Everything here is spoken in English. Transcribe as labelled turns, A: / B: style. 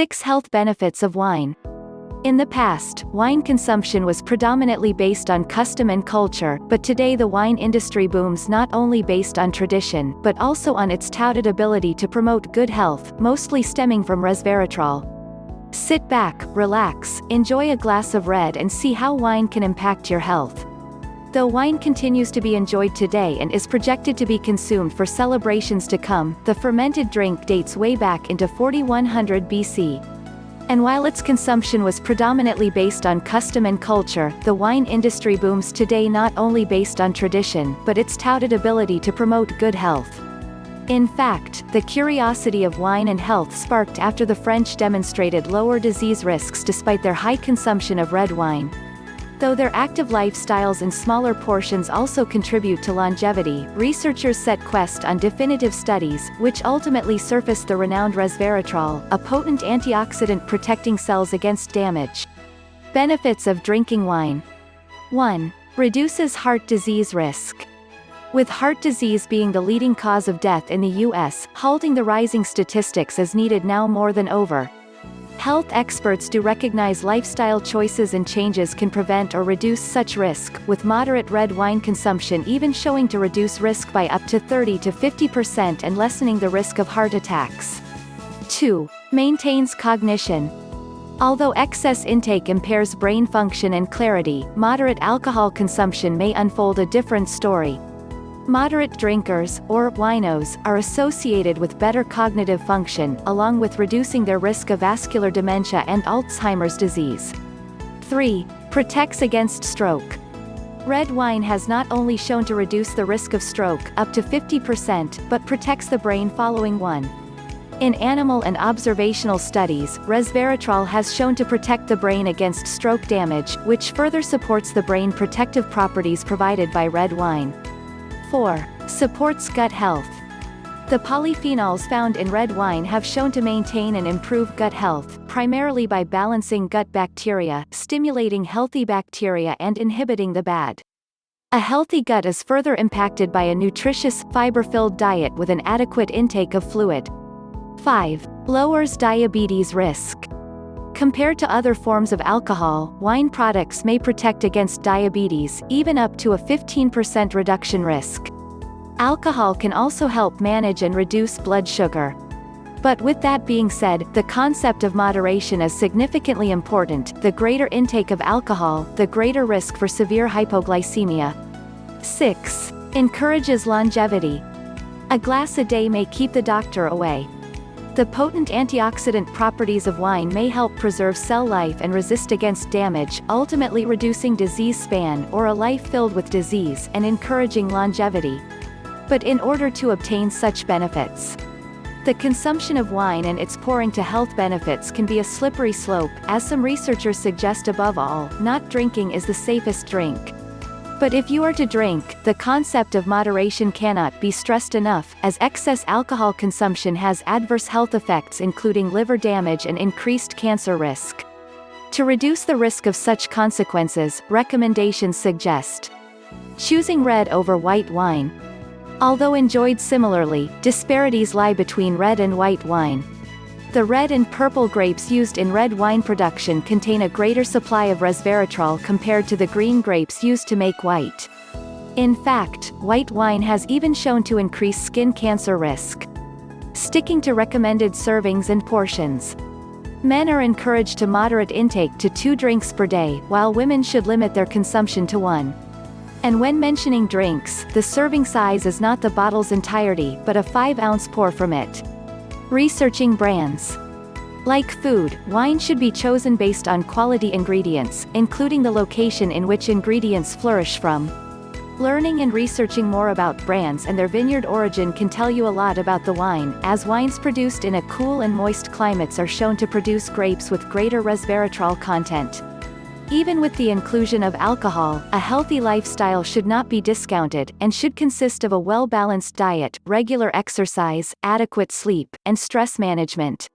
A: 6 Health benefits of wine. In the past, wine consumption was predominantly based on custom and culture, but today the wine industry booms not only based on tradition, but also on its touted ability to promote good health, mostly stemming from resveratrol. Sit back, relax, enjoy a glass of red and see how wine can impact your health. Though wine continues to be enjoyed today and is projected to be consumed for celebrations to come, the fermented drink dates way back into 4100 BC. And while its consumption was predominantly based on custom and culture, the wine industry booms today not only based on tradition, but its touted ability to promote good health. In fact, the curiosity of wine and health sparked after the French demonstrated lower disease risks despite their high consumption of red wine. Though their active lifestyles and smaller portions also contribute to longevity, researchers set quest on definitive studies, which ultimately surfaced the renowned resveratrol, a potent antioxidant protecting cells against damage. Benefits of drinking wine. 1. Reduces heart disease risk. With heart disease being the leading cause of death in the U.S., halting the rising statistics is needed now more than ever. Health experts do recognize lifestyle choices and changes can prevent or reduce such risk, with moderate red wine consumption even showing to reduce risk by up to 30 to 50% and lessening the risk of heart attacks. 2. Maintains cognition. Although excess intake impairs brain function and clarity, moderate alcohol consumption may unfold a different story. Moderate drinkers, or winos, are associated with better cognitive function, along with reducing their risk of vascular dementia and Alzheimer's disease. 3. Protects against stroke. Red wine has not only shown to reduce the risk of stroke, up to 50%, but protects the brain following one. In animal and observational studies, resveratrol has shown to protect the brain against stroke damage, which further supports the brain protective properties provided by red wine. 4. Supports gut health. The polyphenols found in red wine have shown to maintain and improve gut health, primarily by balancing gut bacteria, stimulating healthy bacteria and inhibiting the bad. A healthy gut is further impacted by a nutritious, fiber-filled diet with an adequate intake of fluid. 5. Lowers diabetes risk. Compared to other forms of alcohol, wine products may protect against diabetes, even up to a 15% reduction risk. Alcohol can also help manage and reduce blood sugar. But with that being said, the concept of moderation is significantly important. The greater intake of alcohol, the greater risk for severe hypoglycemia. 6. Encourages longevity. A glass a day may keep the doctor away. The potent antioxidant properties of wine may help preserve cell life and resist against damage, ultimately reducing disease span or a life filled with disease and encouraging longevity. But in order to obtain such benefits, the consumption of wine and its pouring to health benefits can be a slippery slope, as some researchers suggest. Above all, not drinking is the safest drink. But if you are to drink, the concept of moderation cannot be stressed enough, as excess alcohol consumption has adverse health effects including liver damage and increased cancer risk. To reduce the risk of such consequences, recommendations suggest choosing red over white wine. Although enjoyed similarly, disparities lie between red and white wine. The red and purple grapes used in red wine production contain a greater supply of resveratrol compared to the green grapes used to make white. In fact, white wine has even shown to increase skin cancer risk. Sticking to recommended servings and portions. Men are encouraged to moderate intake to 2 drinks per day, while women should limit their consumption to 1. And when mentioning drinks, the serving size is not the bottle's entirety, but a 5-ounce pour from it. Researching brands. Like food, wine should be chosen based on quality ingredients, including the location in which ingredients flourish from. Learning and researching more about brands and their vineyard origin can tell you a lot about the wine, as wines produced in a cool and moist climates are shown to produce grapes with greater resveratrol content. Even with the inclusion of alcohol, a healthy lifestyle should not be discounted, and should consist of a well-balanced diet, regular exercise, adequate sleep, and stress management.